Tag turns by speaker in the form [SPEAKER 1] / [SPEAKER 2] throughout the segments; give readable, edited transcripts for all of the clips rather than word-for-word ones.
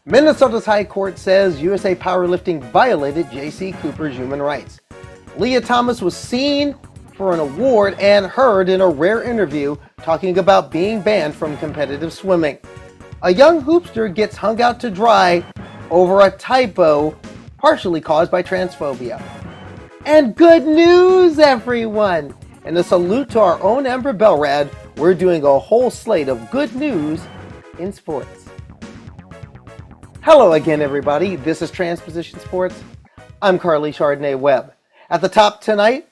[SPEAKER 1] Minnesota's High Court says USA Powerlifting violated Jaycee Cooper's human rights. Lia Thomas was seen for an award and heard in a rare interview talking about being banned from competitive swimming. A young hoopster gets hung out to dry over a typo partially caused by transphobia. And good news, everyone! In a salute to our own Amber Belrad, we're doing a whole slate of good news in sports. Hello again, everybody. This is Transpositions Sports. I'm Carly Chardonnay Webb. At the top tonight,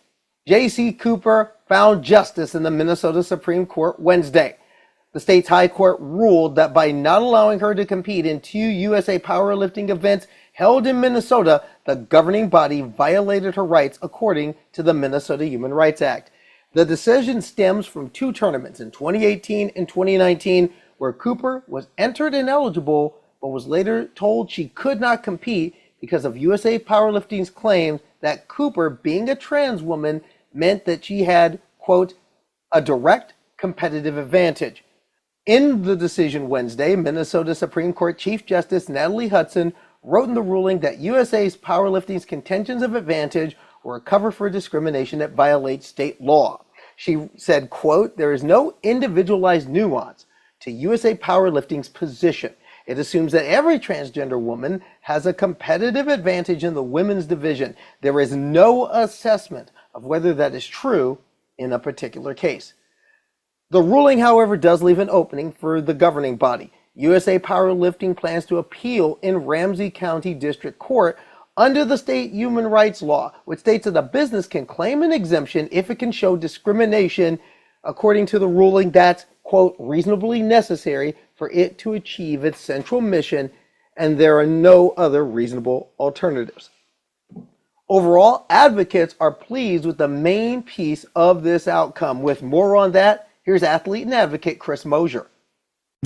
[SPEAKER 1] Jaycee Cooper found justice in the Minnesota Supreme Court Wednesday. The state's high court ruled that by not allowing her to compete in two USA powerlifting events held in Minnesota, the governing body violated her rights according to the Minnesota Human Rights Act. The decision stems from two tournaments in 2018 and 2019 where Cooper was entered ineligible but was later told she could not compete because of USA Powerlifting's claims that Cooper, being a trans woman, meant that she had, quote, a direct competitive advantage. In the decision Wednesday, Minnesota Supreme Court Chief Justice Natalie Hudson wrote in the ruling that USA's powerlifting's contentions of advantage were a cover for discrimination that violates state law. She said, quote, there is no individualized nuance to USA Powerlifting's position. It assumes that every transgender woman has a competitive advantage in the women's division. There is no assessment of whether that is true in a particular case. The ruling, however, does leave an opening for the governing body. USA Powerlifting plans to appeal in Ramsey County District Court under the state human rights law, which states that a business can claim an exemption if it can show discrimination according to the ruling that's, quote, reasonably necessary for it to achieve its central mission, and there are no other reasonable alternatives. Overall, advocates are pleased with the main piece of this outcome. With more on that, here's athlete and advocate Chris Mosier.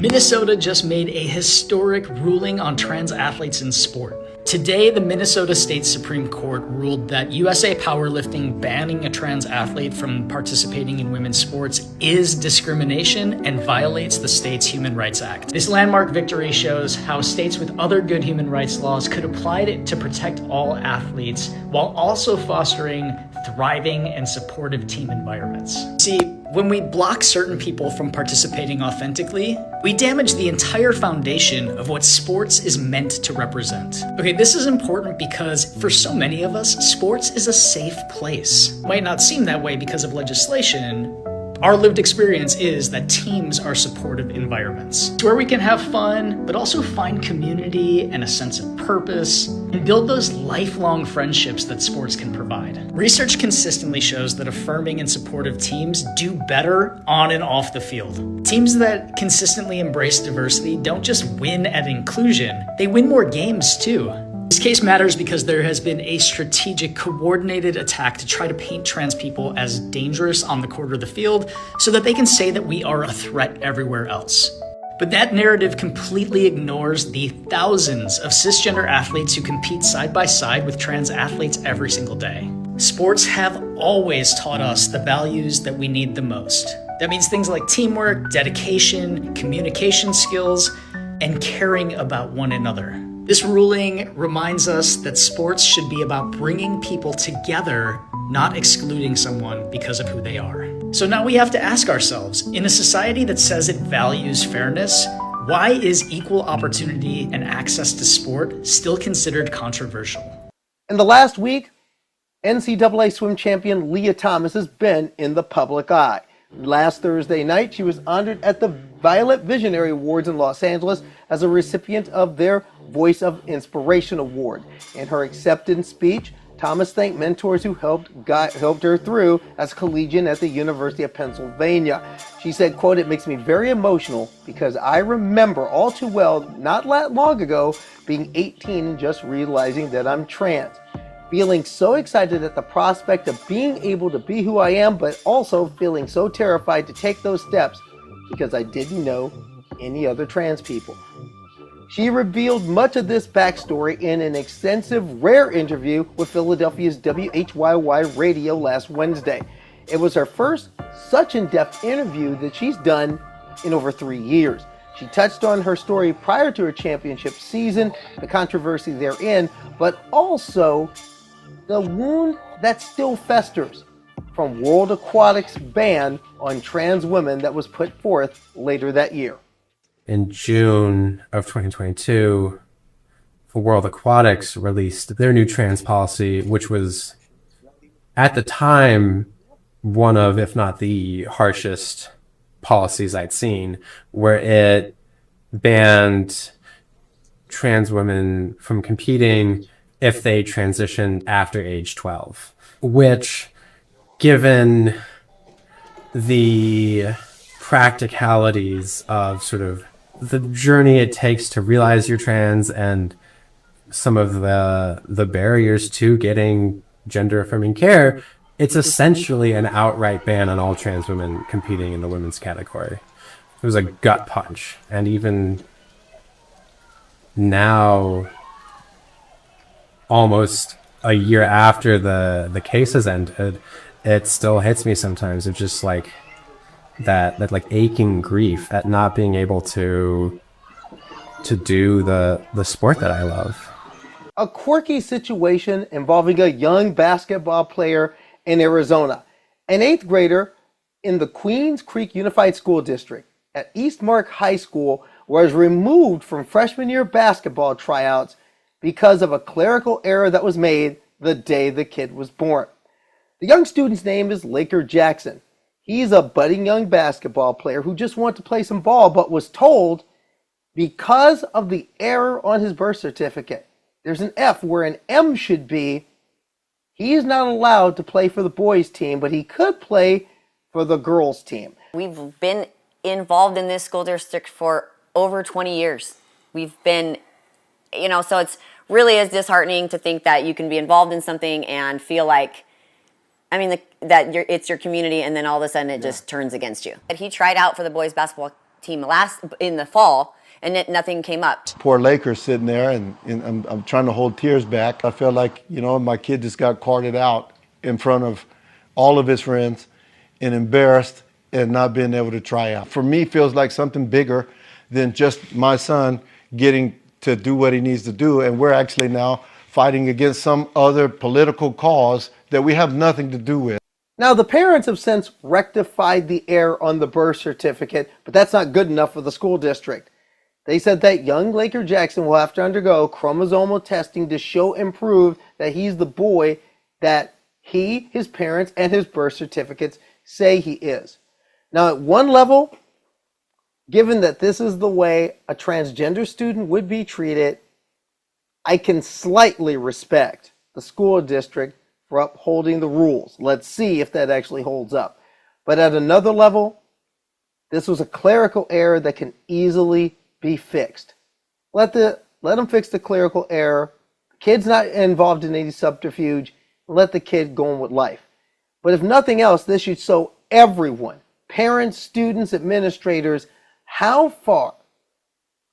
[SPEAKER 2] Minnesota just made a historic ruling on trans athletes in sport. Today, the Minnesota State Supreme Court ruled that USA Powerlifting banning a trans athlete from participating in women's sports is discrimination and violates the state's Human Rights Act. This landmark victory shows how states with other good human rights laws could apply it to protect all athletes while also fostering thriving and supportive team environments. See, when we block certain people from participating authentically, we damage the entire foundation of what sports is meant to represent. Okay, this is important because for so many of us, sports is a safe place. It might not seem that way because of legislation. Our lived experience is that teams are supportive environments. It's where we can have fun, but also find community and a sense of purpose, and build those lifelong friendships that sports can provide. Research consistently shows that affirming and supportive teams do better on and off the field. Teams that consistently embrace diversity don't just win at inclusion, they win more games too. This case matters because there has been a strategic, coordinated attack to try to paint trans people as dangerous on the court or the field so that they can say that we are a threat everywhere else. But that narrative completely ignores the thousands of cisgender athletes who compete side by side with trans athletes every single day. Sports have always taught us the values that we need the most. That means things like teamwork, dedication, communication skills, and caring about one another. This ruling reminds us that sports should be about bringing people together, not excluding someone because of who they are. So now we have to ask ourselves, in a society that says it values fairness, why is equal opportunity and access to sport still considered controversial?
[SPEAKER 1] In the last week, NCAA swim champion Lia Thomas has been in the public eye. Last Thursday night, she was honored at the Violet Visionary Awards in Los Angeles as a recipient of their Voice of Inspiration Award. In her acceptance speech, Thomas thanked mentors who helped her through as collegian at the University of Pennsylvania. She said, quote, it makes me very emotional because I remember all too well, not that long ago, being 18 and just realizing that I'm trans. Feeling so excited at the prospect of being able to be who I am, but also feeling so terrified to take those steps because I didn't know any other trans people. She revealed much of this backstory in an extensive, rare interview with Philadelphia's WHYY Radio last Wednesday. It was her first such in-depth interview that she's done in over 3 years. She touched on her story prior to her championship season, the controversy therein, but also the wound that still festers from World Aquatics' ban on trans women that was put forth later that year.
[SPEAKER 3] In June of 2022, World Aquatics released their new trans policy, which was, at the time, one of, if not the harshest policies I'd seen, where it banned trans women from competing if they transitioned after age 12, which, given the practicalities of sort of the journey it takes to realize you're trans and some of the barriers to getting gender affirming care, it's essentially an outright ban on all trans women competing in the women's category. It was a gut punch. And even now, almost a year after the case has ended, it still hits me sometimes. It's just like that like aching grief at not being able to do the sport that I love.
[SPEAKER 1] A quirky situation involving a young basketball player in Arizona. An 8th grader in the Queens Creek Unified School District at Eastmark High School was removed from freshman year basketball tryouts because of a clerical error that was made the day the kid was born. The young student's name is Laker Jackson. He's a budding young basketball player who just wanted to play some ball, but was told because of the error on his birth certificate, there's an F where an M should be, he is not allowed to play for the boys' team, but he could play for the girls' team.
[SPEAKER 4] We've been involved in this school district for over 20 years. We've been, so it's really is disheartening to think that you can be involved in something and feel like, it's your community, and then all of a sudden it just turns against you. He tried out for the boys' basketball team in the fall, and nothing came up.
[SPEAKER 5] Poor Lakers sitting there, and I'm trying to hold tears back. I feel like, my kid just got carted out in front of all of his friends and embarrassed and not being able to try out. For me, it feels like something bigger than just my son getting to do what he needs to do, and we're actually now fighting against some other political cause that we have nothing to do with.
[SPEAKER 1] Now, the parents have since rectified the error on the birth certificate, but that's not good enough for the school district. They said that young Laker Jackson will have to undergo chromosomal testing to show and prove that he's the boy that he, his parents, and his birth certificates say he is. Now, at one level, given that this is the way a transgender student would be treated, I can slightly respect the school district for upholding the rules. Let's see if that actually holds up. But at another level, this was a clerical error that can easily be fixed. Let them fix the clerical error. The kid's not involved in any subterfuge. Let the kid go on with life. But if nothing else, this should show everyone, parents, students, administrators, how far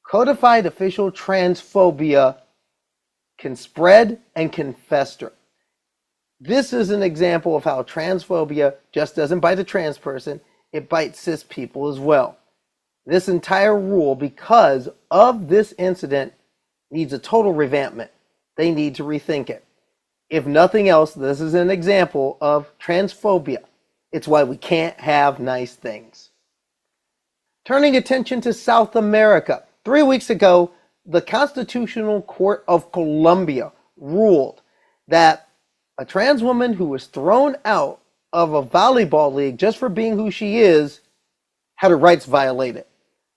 [SPEAKER 1] codified official transphobia can spread and can fester. This is an example of how transphobia just doesn't bite a trans person, it bites cis people as well. This entire rule, because of this incident, needs a total revampment. They need to rethink it. If nothing else, this is an example of transphobia. It's why we can't have nice things. Turning attention to South America. 3 weeks ago, the Constitutional Court of Colombia ruled that a trans woman who was thrown out of a volleyball league just for being who she is had her rights violated.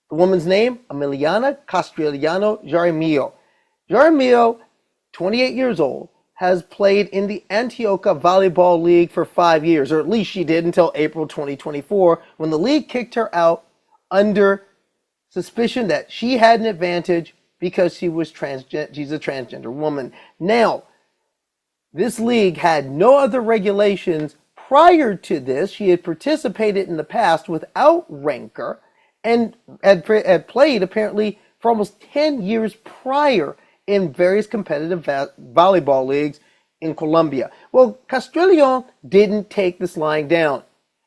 [SPEAKER 1] The woman's name, Emiliana Castellano Jaramillo. Jaramillo, 28 years old, has played in the Antioquia Volleyball League for 5 years, or at least she did until April 2024, when the league kicked her out under suspicion that she had an advantage because she's a transgender woman. Now, this league had no other regulations prior to this. She had participated in the past without rancor and had played apparently for almost 10 years prior in various competitive volleyball leagues in Colombia. Well, Castellón didn't take this lying down.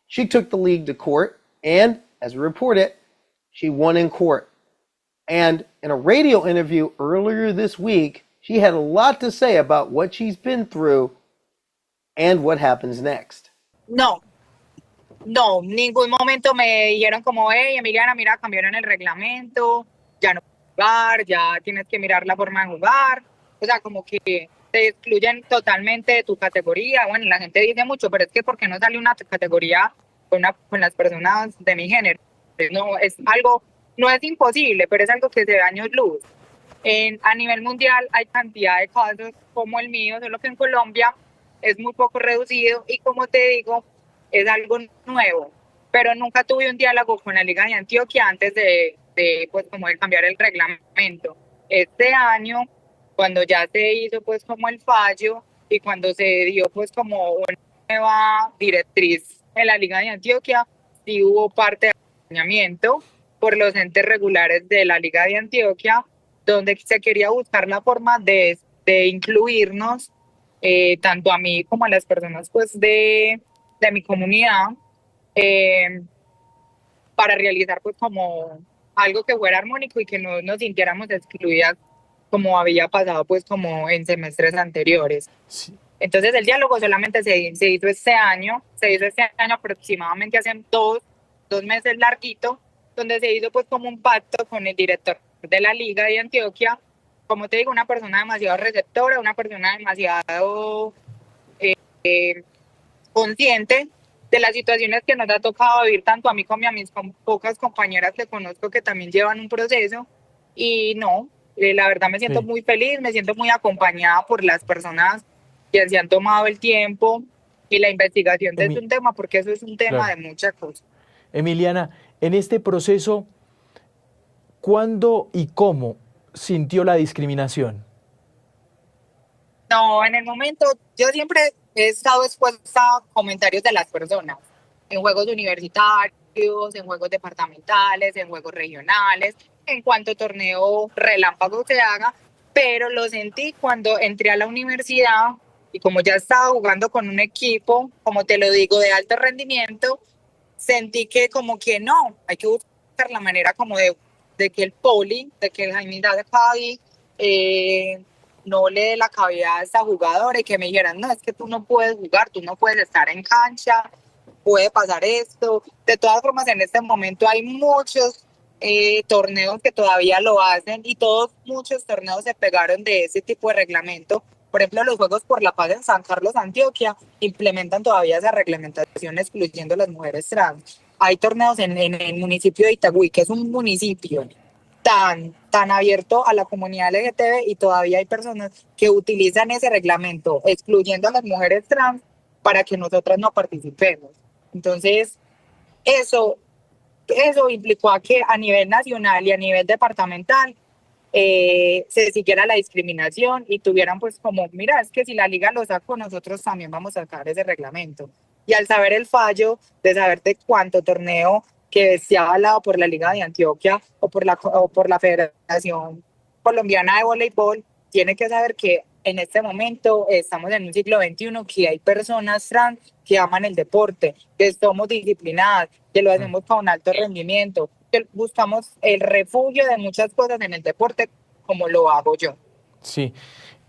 [SPEAKER 1] She took the league to court, and as we reported, she won in court. And in a radio interview earlier this week, she had a lot to say about what she's been through and what happens next.
[SPEAKER 6] No, no, ningún momento me dijeron como, hey, Emiliana, mira, cambiaron el reglamento, ya no puedes jugar, ya tienes que mirar la forma de jugar. O sea, como que te excluyen totalmente de tu categoría. Bueno, la gente dice mucho, pero es que ¿por qué no sale una categoría con las personas de mi género? No, es algo, no es imposible, pero es algo que se ve años luz. A nivel mundial hay cantidad de casos como el mío, solo que en Colombia es muy poco reducido y como te digo, es algo nuevo. Pero nunca tuve un diálogo con la Liga de Antioquia antes pues como de cambiar el reglamento. Este año, cuando ya se hizo pues como el fallo y cuando se dio pues como una nueva directriz en la Liga de Antioquia, sí hubo parte de acompañamiento por los entes regulares de la Liga de Antioquia, donde se quería buscar la forma de incluirnos, tanto a mí como a las personas pues de mi comunidad, eh, para realizar pues como algo que fuera armónico y que no nos sintiéramos excluidas como había pasado pues como en semestres anteriores.
[SPEAKER 7] Sí.
[SPEAKER 6] Entonces el diálogo solamente se hizo este año, aproximadamente hace dos meses larguito, donde se hizo pues como un pacto con el director de la Liga de Antioquia, como te digo, una persona demasiado receptora, una persona demasiado consciente de las situaciones que nos ha tocado vivir tanto a mí como a mis pocas compañeras que conozco que también llevan un proceso. Y no, la verdad me siento muy feliz, me siento muy acompañada por las personas que se han tomado el tiempo y la investigación de un tema, porque eso es un tema de muchas cosas.
[SPEAKER 7] Emiliana, en este proceso, ¿cuándo y cómo sintió la discriminación?
[SPEAKER 6] No, en el momento, yo siempre he estado expuesta a comentarios de las personas, en juegos universitarios, en juegos departamentales, en juegos regionales, en cuanto torneo relámpago se haga, pero lo sentí cuando entré a la universidad y como ya estaba jugando con un equipo, como te lo digo, de alto rendimiento, sentí que como que no, hay que buscar la manera como de que el poli, de que el Jaime de Cádiz, no le dé la cabida a esta jugadora y que me dijeran, no, es que tú no puedes jugar, tú no puedes estar en cancha, puede pasar esto. De todas formas, en este momento hay muchos torneos que todavía lo hacen y muchos torneos se pegaron de ese tipo de reglamento. Por ejemplo, los Juegos por la Paz en San Carlos, Antioquia, implementan todavía esa reglamentación excluyendo a las mujeres trans. Hay torneos en el municipio de Itagüí, que es un municipio tan abierto a la comunidad LGTB y todavía hay personas que utilizan ese reglamento excluyendo a las mujeres trans para que nosotras no participemos. Entonces, eso implicó a que a nivel nacional y a nivel departamental se siguiera la discriminación y tuvieran pues como, mira, es que si la liga lo sacó, nosotros también vamos a sacar ese reglamento. Y al saber el fallo, de saber de cuánto torneo que se ha avalado por la Liga de Antioquia o por la Federación Colombiana de Voleibol, tiene que saber que en este momento estamos en un siglo XXI, que hay personas trans que aman el deporte, que somos disciplinadas, que lo hacemos con alto rendimiento, que buscamos el refugio de muchas cosas en el deporte, como lo hago yo.
[SPEAKER 7] Sí.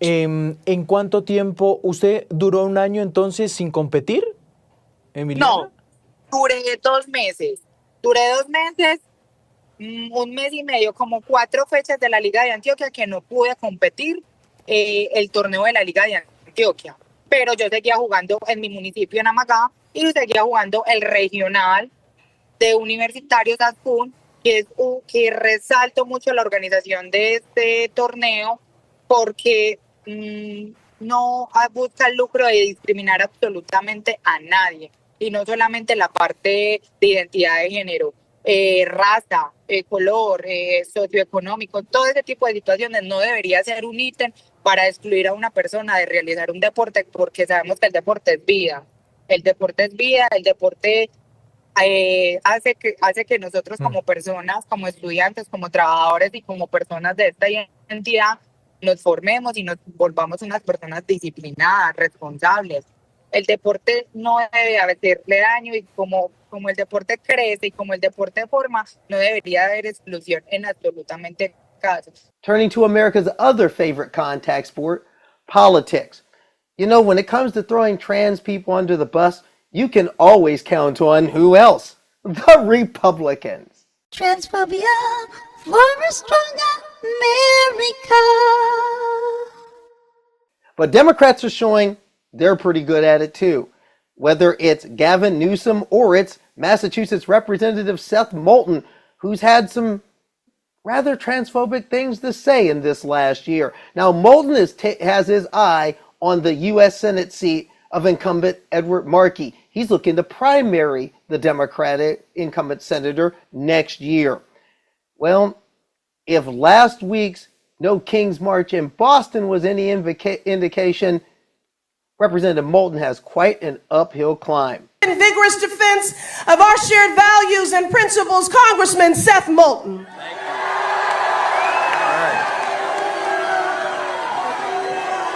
[SPEAKER 7] ¿En cuánto tiempo? ¿Usted duró un año entonces sin competir, Emiliana?
[SPEAKER 6] No, duré 2 meses. Duré 2 meses, un mes y medio, como 4 fechas de la Liga de Antioquia que no pude competir el torneo de la Liga de Antioquia. Pero yo seguía jugando en mi municipio, en Amagá, y yo seguía jugando el regional de Universitarios Azul, que resalto mucho la organización de este torneo porque no busca el lucro de discriminar absolutamente a nadie. Y no solamente la parte de identidad de género, raza, color, socioeconómico, todo ese tipo de situaciones no debería ser un ítem para excluir a una persona de realizar un deporte, porque sabemos que el deporte es vida. El deporte es vida, el deporte hace que nosotros como personas, como estudiantes, como trabajadores y como personas de esta identidad nos formemos y nos volvamos unas personas disciplinadas, responsables. El deporte no debe hacerle daño y como como el deporte crece y como el deporte forma, no debería haber exclusión en absolutamente casos.
[SPEAKER 1] Turning to America's other favorite contact sport, politics. You know, when it comes to throwing trans people under the bus, you can always count on who else? The Republicans.
[SPEAKER 8] Transphobia for a stronger America.
[SPEAKER 1] But Democrats are showing they're pretty good at it too. Whether it's Gavin Newsom or it's Massachusetts Representative Seth Moulton, who's had some rather transphobic things to say in this last year. Now, Moulton has his eye on the U.S. Senate seat of incumbent Edward Markey. He's looking to primary the Democratic incumbent senator next year. Well, if last week's No King's March in Boston was any indication, Representative Moulton has quite an uphill climb.
[SPEAKER 9] In vigorous defense of our shared values and principles, Congressman Seth Moulton.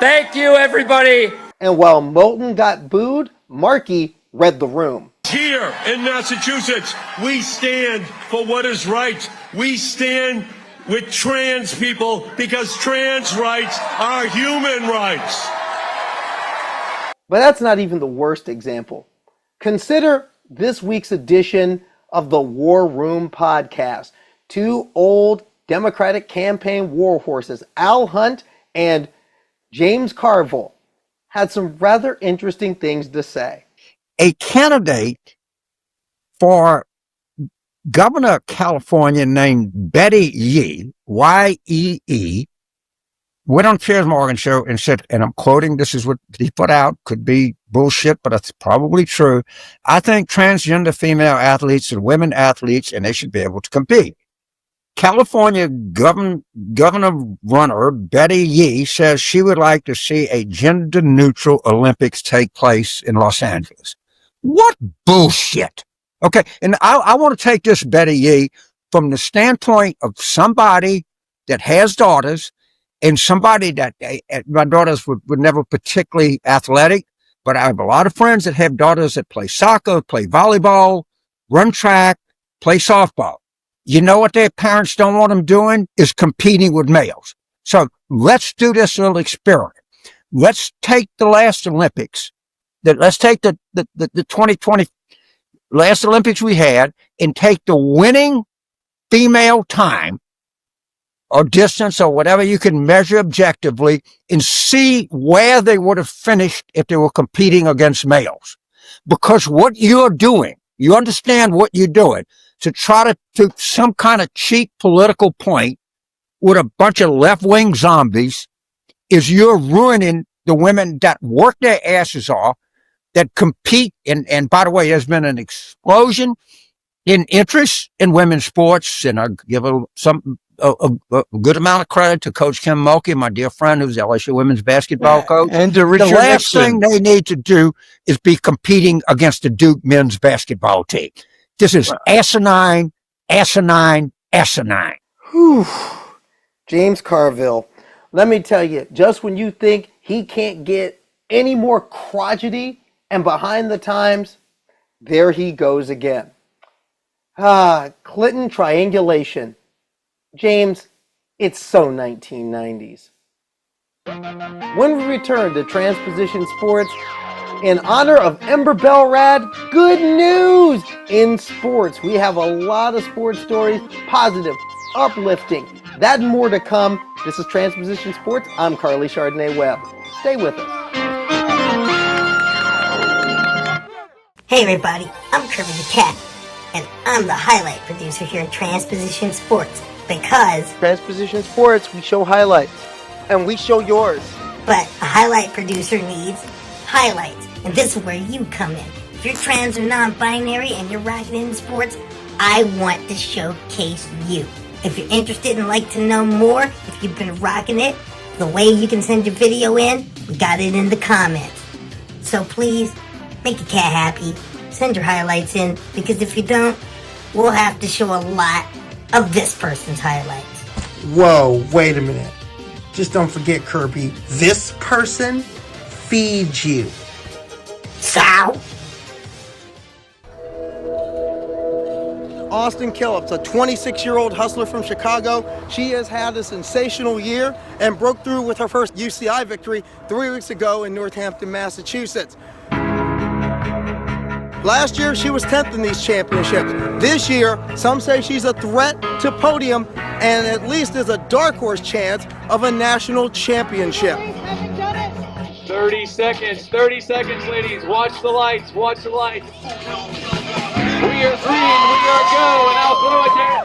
[SPEAKER 10] Thank you, everybody.
[SPEAKER 1] And while Moulton got booed, Markey read the room.
[SPEAKER 11] Here in Massachusetts, we stand for what is right. We stand with trans people because trans rights are human rights.
[SPEAKER 1] But that's not even the worst example. Consider this week's edition of the War Room podcast. Two old Democratic campaign warhorses, Al Hunt and James Carville, had some rather interesting things to say.
[SPEAKER 12] A candidate for governor of California named Betty Yee, Y-E-E, went on Piers Morgan show and said, and I'm quoting, this is what he put out, could be bullshit, but it's probably true. I think transgender female athletes are women athletes and they should be able to compete. California governor runner Betty Yee says she would like to see a gender-neutral Olympics take place in Los Angeles. What bullshit? Okay, and I want to take this, Betty Yee, from the standpoint of somebody that has daughters and somebody that my daughters were never particularly athletic, but I have a lot of friends that have daughters that play soccer, play volleyball, run track, play softball. You know what their parents don't want them doing is competing with males. So let's do this little experiment. Let's take the last Olympics. Let's take the 2020 last Olympics we had and take the winning female time or distance or whatever you can measure objectively and see where they would have finished if they were competing against males. Because what you're doing, you understand what you're doing, to try to some kind of cheap political point with a bunch of left-wing zombies is you're ruining the women that work their asses off, that compete. And by the way, there's been an explosion in interest in women's sports. And I give a good amount of credit to Coach Kim Mulkey, my dear friend, who's LSU women's basketball coach.
[SPEAKER 7] And to Richard
[SPEAKER 12] the last
[SPEAKER 7] Nixon.
[SPEAKER 12] thing they need to do is be competing against the Duke men's basketball team. This is asinine, asinine, asinine.
[SPEAKER 1] Whew. James Carville, let me tell you, just when you think he can't get any more crotchety and behind the times, there he goes again. Clinton triangulation. James, it's so 1990s. When we return to Transposition Sports, in honor of Ember Bellrad, good news in sports. We have a lot of sports stories, positive, uplifting. That and more to come. This is Transposition Sports. I'm Carly Chardonnay Webb. Stay with us.
[SPEAKER 8] Hey everybody, I'm Kirby the Cat, and I'm the highlight producer here at Transposition Sports because
[SPEAKER 1] Transposition Sports, we show highlights, and we show yours.
[SPEAKER 8] but a highlight producer needs highlights, and this is where you come in. If you're trans or non-binary and you're rocking in sports, I want to showcase you. If you're interested and like to know more, if you've been rocking it, the way you can send your video in, we got it in the comments. So please, make a cat happy. Send your highlights in, because if you don't, we'll have to show a lot of this person's highlights.
[SPEAKER 13] Whoa, wait a minute. Just don't forget, Kirby, this person feeds you.
[SPEAKER 8] So?
[SPEAKER 13] Austin Killips, a 26-year-old hustler from Chicago. She has had a sensational year and broke through with her first UCI victory 3 weeks ago in Northampton, Massachusetts. Last year, she was 10th in these championships. This year, some say she's a threat to podium and at least is a dark horse chance of a national championship.
[SPEAKER 10] 30 seconds, ladies. Watch the lights, watch the lights. We are green, we are go, and I'll throw it down.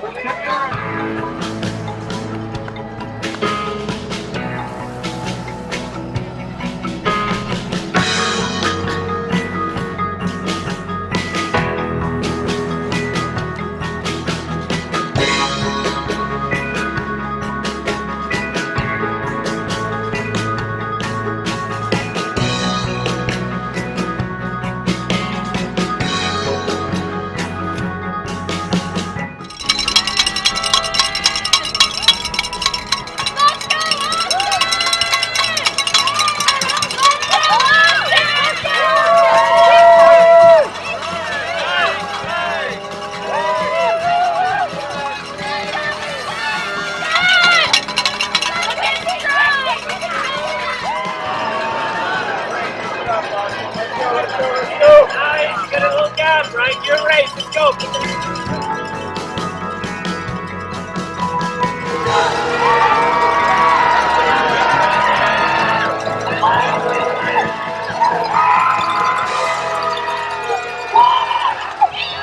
[SPEAKER 10] Nice, get a little gap, right? Your race, let's go.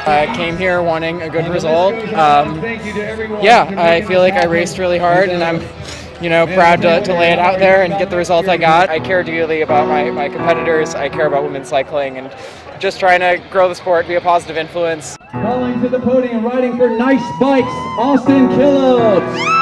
[SPEAKER 14] I came here wanting a good result. Yeah, I feel like I raced really hard, and I'm, proud to lay it out there and get the results I got. I care dearly about my competitors. I care about women's cycling, and just trying to grow the sport, be a positive influence.
[SPEAKER 10] Calling to the podium, riding for Nice Bikes, Austin Killips.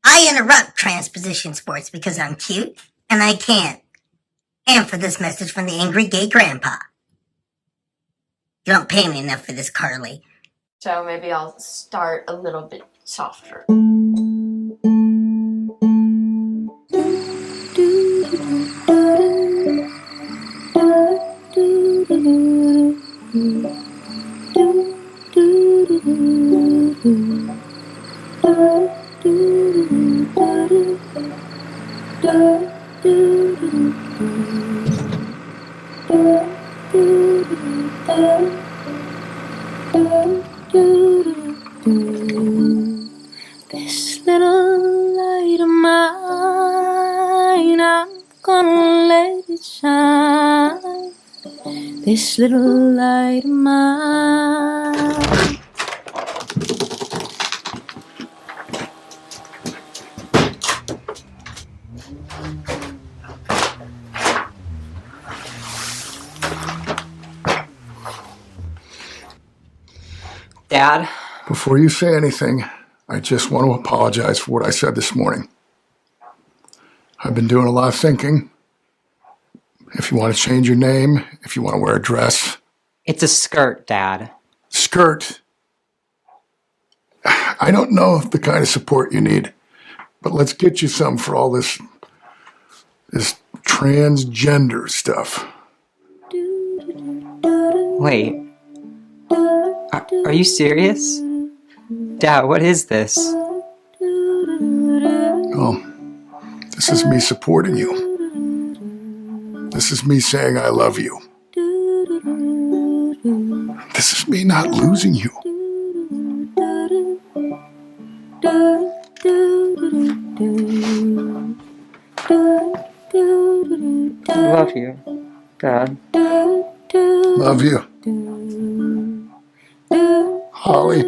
[SPEAKER 8] I interrupt Transposition Sports because I'm cute and I can. And for this message from the angry gay grandpa. You don't pay me enough for this, Carly.
[SPEAKER 15] So maybe I'll start a little bit softer. This little light of mine, I'm gonna let it shine. This little light of mine.
[SPEAKER 16] Dad?
[SPEAKER 17] Before you say anything, I just want to apologize for what I said this morning. I've been doing a lot of thinking. If you want to change your name, if you want to wear a dress.
[SPEAKER 16] It's a skirt, Dad.
[SPEAKER 17] Skirt? I don't know the kind of support you need, but let's get you some for all this transgender stuff.
[SPEAKER 16] Wait. Are you serious? Dad, what is this?
[SPEAKER 17] Oh, this is me supporting you. This is me saying I love you. This is me not losing you.
[SPEAKER 16] I love you, Dad.
[SPEAKER 17] Love you. Holly.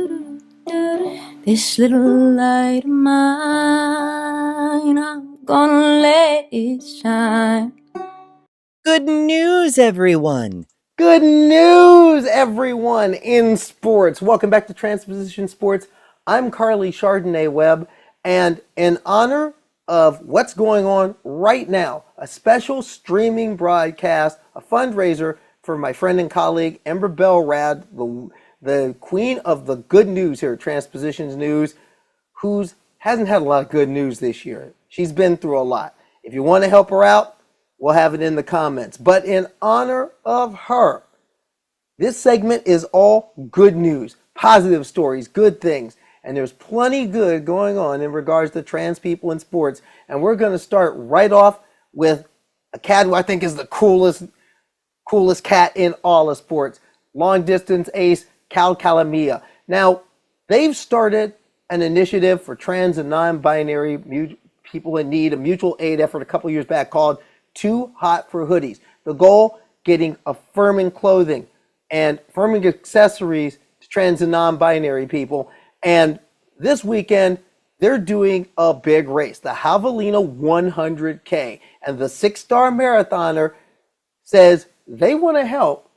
[SPEAKER 15] This little light of mine, I'm gonna let it shine.
[SPEAKER 1] Good news, everyone. Good news, everyone in sports. Welcome back to Transposition Sports. I'm Carly Chardonnay Webb, and in honor of what's going on right now, a special streaming broadcast, a fundraiser for my friend and colleague Ember Bellrad, the queen of the good news here at Transpositions News, whose hasn't had a lot of good news this year. She's been through a lot. If you want to help her out, we'll have it in the comments. But in honor of her, this segment is all good news, positive stories, good things. And there's plenty good going on in regards to trans people in sports. And we're going to start right off with a cat who I think is the coolest cat in all of sports. Long distance ace, Cal Calamia. Now, they've started an initiative for trans and non-binary people in need, a mutual aid effort a couple years back called Too Hot for Hoodies. The goal, getting affirming clothing and affirming accessories to trans and non-binary people. And this weekend, they're doing a big race, the Javelina 100K. And the 6-star marathoner says they want to help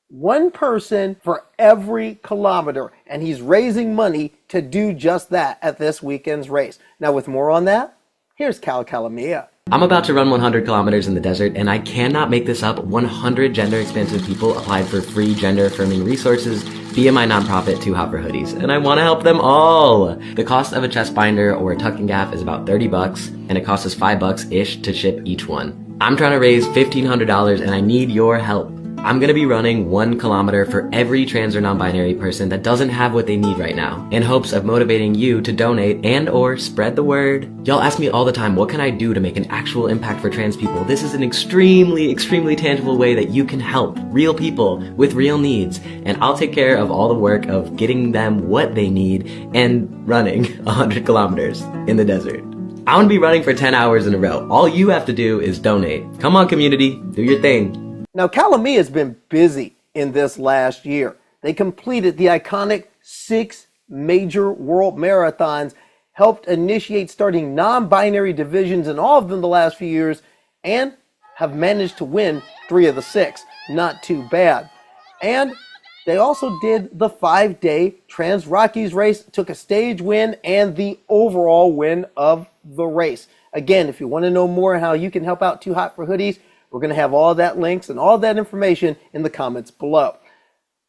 [SPEAKER 1] one person for every kilometer. And he's raising money to do just that at this weekend's race. Now, with more on that, here's Cal Calamia.
[SPEAKER 18] I'm about to run 100 kilometers in the desert, and I cannot make this up. 100 gender-expansive people applied for free gender-affirming resources via my nonprofit, Too Hot for Hoodies, and I want to help them all. The cost of a chest binder or a tucking gaff is about $30, and it costs us $5-ish to ship each one. I'm trying to raise $1,500, and I need your help. I'm gonna be running 1 kilometer for every trans or non-binary person that doesn't have what they need right now, in hopes of motivating you to donate and or spread the word. Y'all ask me all the time, what can I do to make an actual impact for trans people? This is an extremely tangible way that you can help real people with real needs, and I'll take care of all the work of getting them what they need and running 100 kilometers in the desert. I'm gonna be running for 10 hours in a row. All you have to do is donate. Come on, community, do your thing.
[SPEAKER 1] Now, Calamia has been busy in this last year. They completed the iconic 6 major world marathons, helped initiate starting non-binary divisions in all of them the last few years, and have managed to win 3 of the 6. Not too bad. And they also did the 5-day Trans Rockies race, took a stage win and the overall win of the race. Again, if you want to know more how you can help out Too Hot for Hoodies, we're going to have all that links and all that information in the comments below.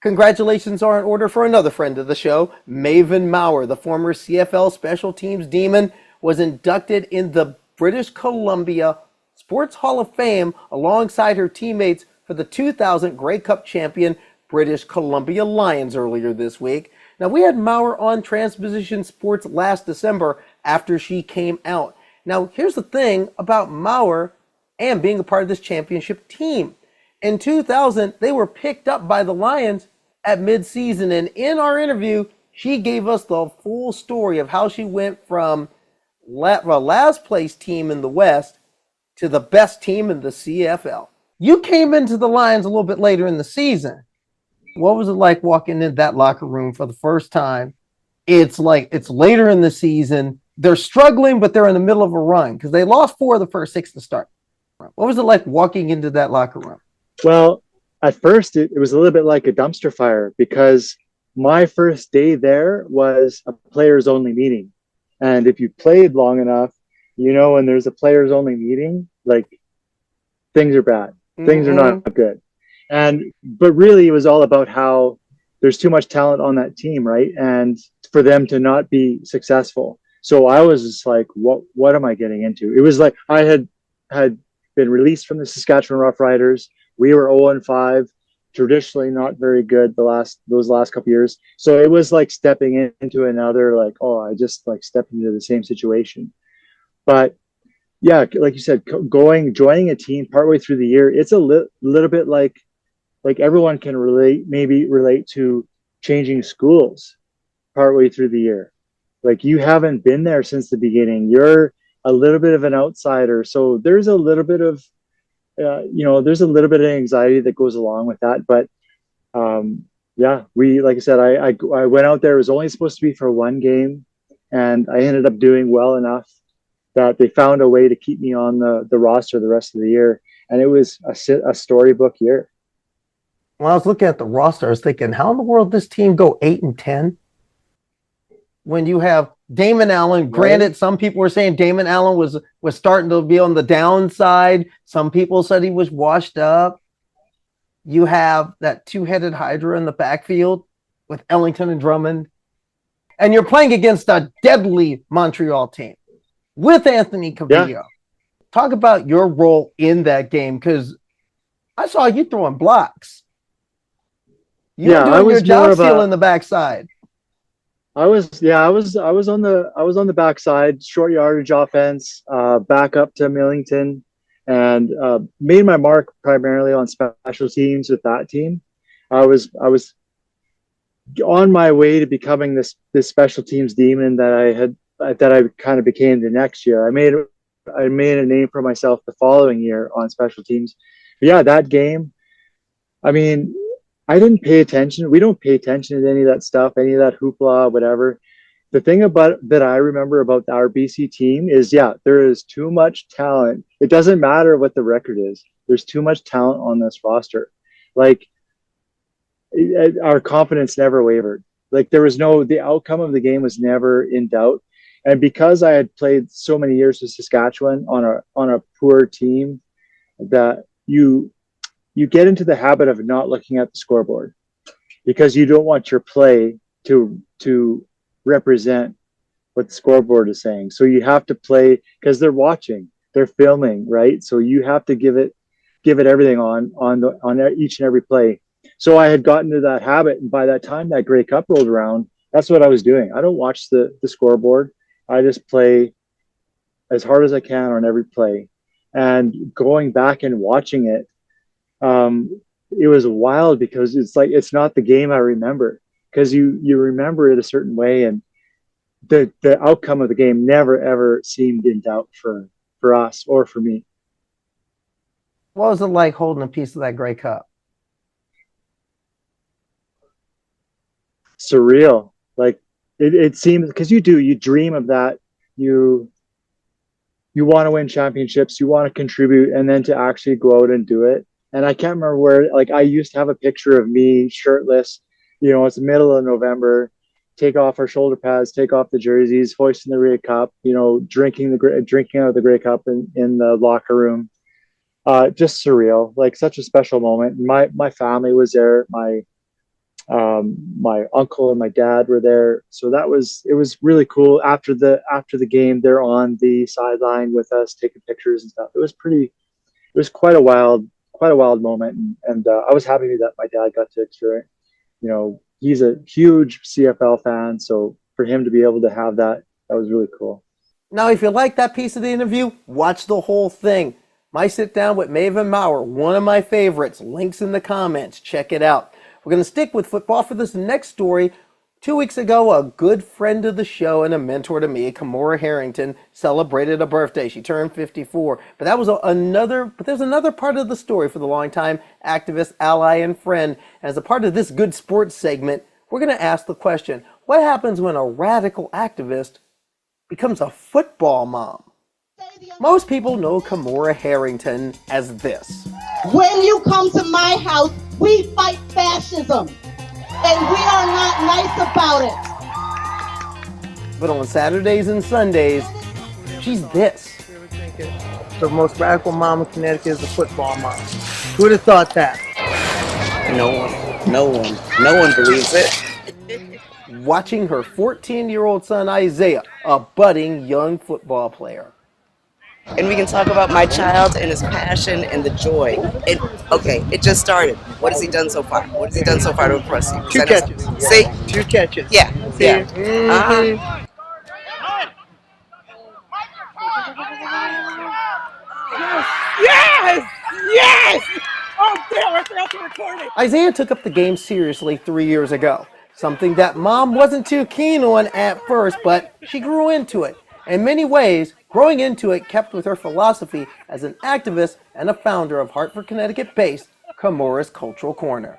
[SPEAKER 1] Congratulations are in order for another friend of the show, Maven Maurer, the former CFL Special Teams Demon, was inducted in the British Columbia Sports Hall of Fame alongside her teammates for the 2000 Grey Cup champion British Columbia Lions earlier this week. Now, we had Maurer on Transposition Sports last December after she came out. Now, here's the thing about Maurer and being a part of this championship team. In 2000, they were picked up by the Lions at midseason, and in our interview, she gave us the full story of how she went from the last place team in the West to the best team in the CFL. You came into the Lions a little bit later in the season. What was it like walking in that locker room for the first time? It's later in the season. They're struggling, but they're in the middle of a run because they lost 4 of the first 6 to start. What was it like walking into that locker room?
[SPEAKER 19] Well, at first it was a little bit like a dumpster fire because my first day there was a players only meeting. And if you played long enough, you know, when there's a players only meeting, like things are bad. Things are not good. But really it was all about how there's too much talent on that team, right? And for them to not be successful. So I was just like, what am I getting into? It was like I had been released from the Saskatchewan Roughriders. We were 0-5, traditionally not very good those last couple years. So it was like stepping into another, like, I just like stepped into the same situation. But yeah, like you said, joining a team partway through the year, it's a little bit like everyone can relate to changing schools partway through the year. Like you haven't been there since the beginning. You're a little bit of an outsider. So there's a little bit of, there's a little bit of anxiety that goes along with that. But like I said, I went out there. It was only supposed to be for 1 game, and I ended up doing well enough that they found a way to keep me on the roster the rest of the year. And it was a storybook year.
[SPEAKER 1] When I was looking at the roster, I was thinking, how in the world does this team go 8-10? When you have Damon Allen, granted, some people were saying Damon Allen was starting to be on the downside. Some people said he was washed up. You have that 2-headed Hydra in the backfield with Ellington and Drummond. And you're playing against a deadly Montreal team with Anthony Cavillo.
[SPEAKER 19] Yeah.
[SPEAKER 1] Talk about your role in that game, because I saw you throwing blocks. You were
[SPEAKER 19] I
[SPEAKER 1] doing your
[SPEAKER 19] was more
[SPEAKER 1] job
[SPEAKER 19] of
[SPEAKER 1] stealing the backside.
[SPEAKER 19] I was on the backside, short yardage offense, back up to Millington, and made my mark primarily on special teams with that team. I was on my way to becoming this special teams demon that I kind of became the next year. I made a name for myself the following year on special teams. But yeah, that game, I mean, I didn't pay attention. We don't pay attention to any of that stuff, any of that hoopla, whatever. The thing about that I remember about our BC team is, yeah, there is too much talent. It doesn't matter what the record is. There's too much talent on this roster. Like, our confidence never wavered. Like, the outcome of the game was never in doubt. And because I had played so many years with Saskatchewan on a poor team, that you get into the habit of not looking at the scoreboard because you don't want your play to represent what the scoreboard is saying. So you have to play because they're watching, they're filming, right? So you have to give it everything on each and every play. So I had gotten to that habit, and by that time that Grey Cup rolled around, that's what I was doing. I don't watch the scoreboard. I just play as hard as I can on every play. And going back and watching it, it was wild because it's like it's not the game I remember, because you remember it a certain way, and the outcome of the game never ever seemed in doubt for us or for me.
[SPEAKER 1] What was it like holding a piece of that Grey Cup?
[SPEAKER 19] Surreal. Like, it seems, because you dream of that. You want to win championships, you want to contribute, and then to actually go out and do it. And I can't remember where, like, I used to have a picture of me shirtless, it's the middle of November, take off our shoulder pads, take off the jerseys, hoisting the Grey Cup, drinking out of the Grey Cup in the locker room. Just surreal, like such a special moment. My family was there. My uncle and my dad were there, so it was really cool. After the game, they're on the sideline with us taking pictures and stuff. It was quite a wild moment, and I was happy that my dad got to experience. He's a huge CFL fan, so for him to be able to have that was really cool.
[SPEAKER 1] Now, if you like that piece of the interview, watch the whole thing. My sit down with Maven Maurer, one of my favorites. Links in the comments. Check it out. We're going to stick with football for this next story. 2 weeks ago, a good friend of the show and a mentor to me, Kimora Harrington, celebrated a birthday. She turned 54. But there's another part of the story for the longtime activist, ally, and friend. And as a part of this Good Sports segment, we're going to ask the question, what happens when a radical activist becomes a football mom? Most people know Kimora Harrington as this.
[SPEAKER 20] When you come to my house, we fight fascism, and we are not nice about it.
[SPEAKER 1] But on Saturdays and Sundays, she's this. The most radical mom in Connecticut is a football mom. Who would have thought that?
[SPEAKER 21] No one believes it.
[SPEAKER 1] Watching her 14-year-old son Isaiah, a budding young football player.
[SPEAKER 21] And we can talk about my child and his passion and the joy. It just started. What has he done so far? What has he done so far to impress you?
[SPEAKER 1] 2 catches.
[SPEAKER 21] See?
[SPEAKER 1] 2 catches.
[SPEAKER 21] Yeah.
[SPEAKER 1] See?
[SPEAKER 21] Yeah.
[SPEAKER 1] Mm-hmm.
[SPEAKER 21] Yes! Oh, damn, I forgot to record it.
[SPEAKER 1] Isaiah took up the game seriously 3 years ago. Something that mom wasn't too keen on at first, but she grew into it. In many ways, growing into it kept with her philosophy as an activist and a founder of Hartford, Connecticut-based Kimora's Cultural Corner.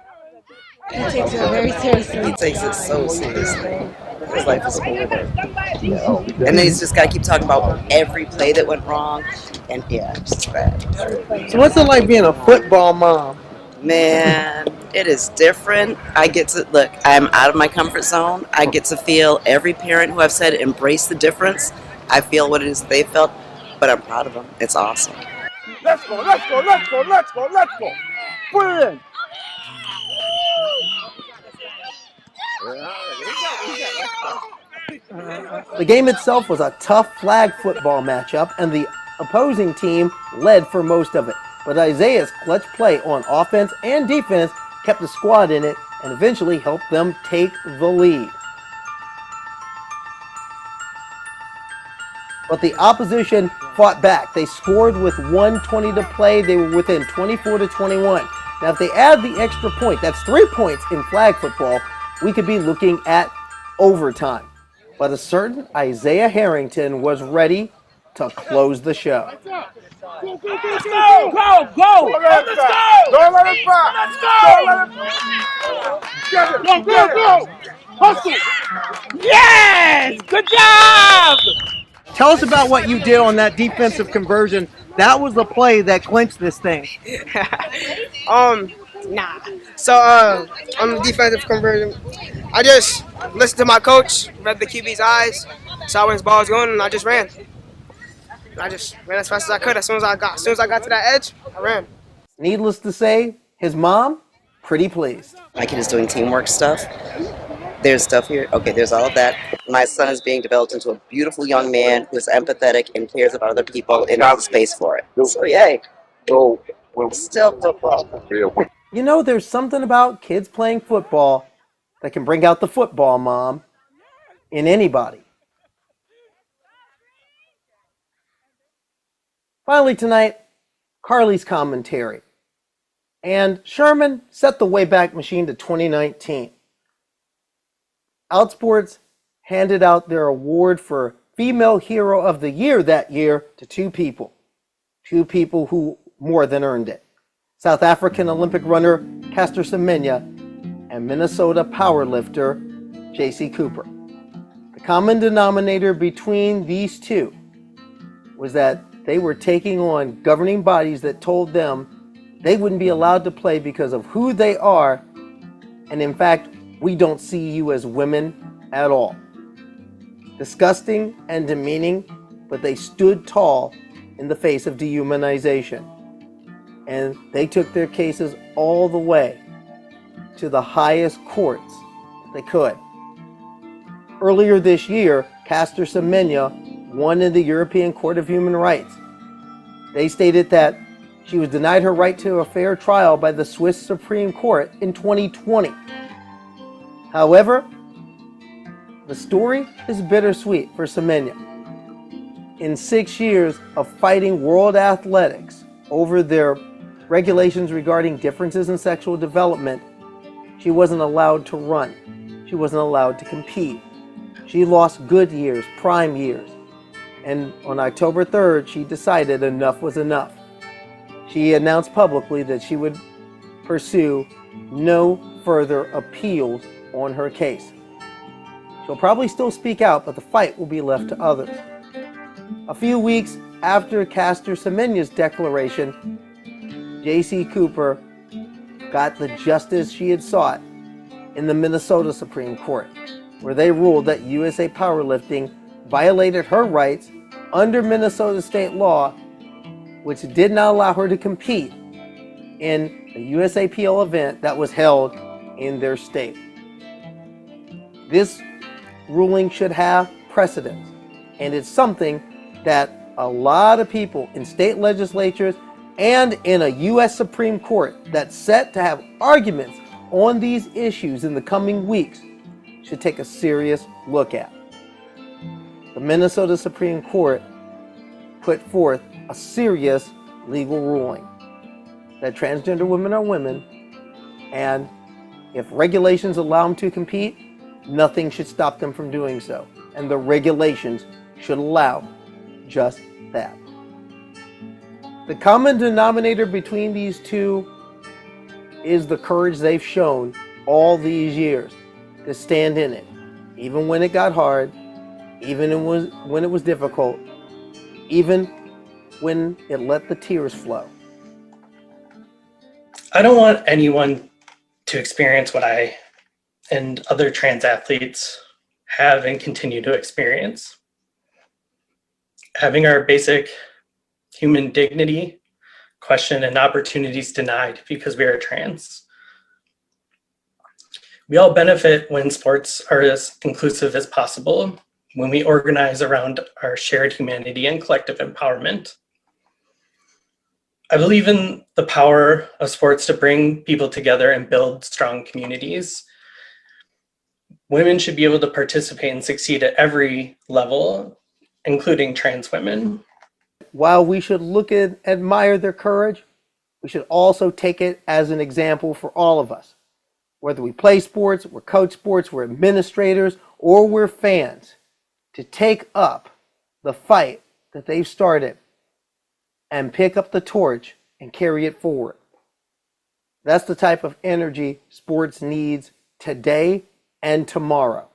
[SPEAKER 21] He takes it very seriously. He takes it so seriously. His life is over. And then he's just got to keep talking about every play that went wrong. And yeah, it's just bad.
[SPEAKER 1] So what's it like being a football mom?
[SPEAKER 21] Man, it is different. I get to, look, I'm out of my comfort zone. I get to feel every parent who I've said embrace the difference. I feel what it is they felt, but I'm proud of them. It's awesome.
[SPEAKER 22] Let's go. Put it in.
[SPEAKER 1] The game itself was a tough flag football matchup, and the opposing team led for most of it. But Isaiah's clutch play on offense and defense kept the squad in it and eventually helped them take the lead. But the opposition fought back. They scored with 1:20 to play. They were within 24-21. Now, if they add the extra point, that's 3 points in flag football, we could be looking at overtime. But a certain Isaiah Harrington was ready to close the show.
[SPEAKER 10] Let's go! Go! Go! Let's go! Don't let it back! Let's go! Don't let it get it! Go! Hustle!
[SPEAKER 1] Yes! Good job! Tell us about what you did on that defensive conversion. That was the play that clinched this thing.
[SPEAKER 2] So on the defensive conversion, I just listened to my coach, read the QB's eyes, saw where his ball was going, and I just ran. I just ran as fast as I could. As soon as I got to that edge, I ran.
[SPEAKER 1] Needless to say, his mom, pretty pleased.
[SPEAKER 21] My kid is doing teamwork stuff. There's stuff here. Okay, there's all of that. My son is being developed into a beautiful young man who's empathetic and cares about other people and has space for it. So yay. Still football.
[SPEAKER 1] You know, there's something about kids playing football that can bring out the football mom in anybody. Finally tonight, Carly's commentary. And Sherman set the Wayback Machine to 2019. Outsports handed out their award for Female Hero of the Year that year to two people who more than earned it. South African Olympic runner Caster Semenya and Minnesota powerlifter Jaycee Cooper. The common denominator between these two was that they were taking on governing bodies that told them they wouldn't be allowed to play because of who they are, and in fact, we don't see you as women at all. Disgusting and demeaning, but they stood tall in the face of dehumanization. And they took their cases all the way to the highest courts they could. Earlier this year, Caster Semenya won in the European Court of Human Rights. They stated that she was denied her right to a fair trial by the Swiss Supreme Court in 2020. However, the story is bittersweet for Semenya. In 6 years of fighting world athletics over their regulations regarding differences in sexual development, she wasn't allowed to run. She wasn't allowed to compete. She lost good years, prime years. And on October 3rd, she decided enough was enough. She announced publicly that she would pursue no further appeals on her case. She'll probably still speak out, but the fight will be left to others. A few weeks after Caster Semenya's declaration, Jaycee Cooper got the justice she had sought in the Minnesota Supreme Court, where they ruled that USA Powerlifting violated her rights under Minnesota state law, which did not allow her to compete in a USAPL event that was held in their state. This ruling should have precedence, and it's something that a lot of people in state legislatures and in a U.S. Supreme Court that's set to have arguments on these issues in the coming weeks should take a serious look at. The Minnesota Supreme Court put forth a serious legal ruling that transgender women are women, and if regulations allow them to compete, nothing should stop them from doing so. And the regulations should allow just that. The common denominator between these two is the courage they've shown all these years to stand in it, even when it got hard, even when it was difficult, even when it let the tears flow.
[SPEAKER 22] I don't want anyone to experience what I and other trans athletes have and continue to experience. Having our basic human dignity questioned and opportunities denied because we are trans. We all benefit when sports are as inclusive as possible, when we organize around our shared humanity and collective empowerment. I believe in the power of sports to bring people together and build strong communities. Women should be able to participate and succeed at every level, including trans women.
[SPEAKER 1] While we should look and admire their courage, we should also take it as an example for all of us. Whether we play sports, we're coach sports, we're administrators, or we're fans, to take up the fight that they've started and pick up the torch and carry it forward. That's the type of energy sports needs today and tomorrow.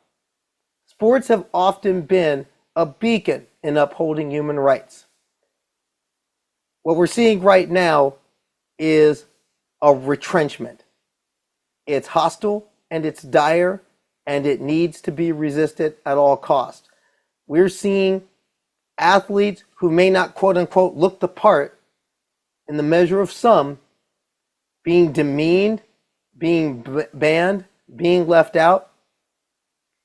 [SPEAKER 1] Sports have often been a beacon in upholding human rights. What we're seeing right now is a retrenchment. It's hostile and it's dire and it needs to be resisted at all costs. We're seeing athletes who may not quote unquote look the part in the measure of some being demeaned, being banned, being left out.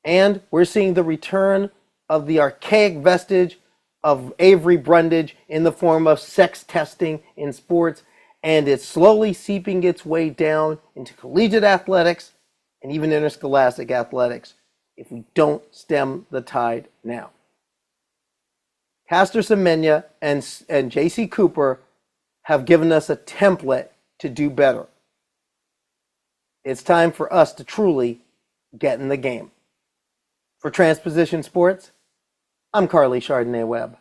[SPEAKER 1] And we're seeing the return of the archaic vestige of Avery Brundage in the form of sex testing in sports, and it's slowly seeping its way down into collegiate athletics and even interscholastic athletics if we don't stem the tide now. Caster Semenya and Jaycee Cooper have given us a template to do better. It's time for us to truly get in the game. For Transposition Sports, I'm Carly Chardonnay Webb.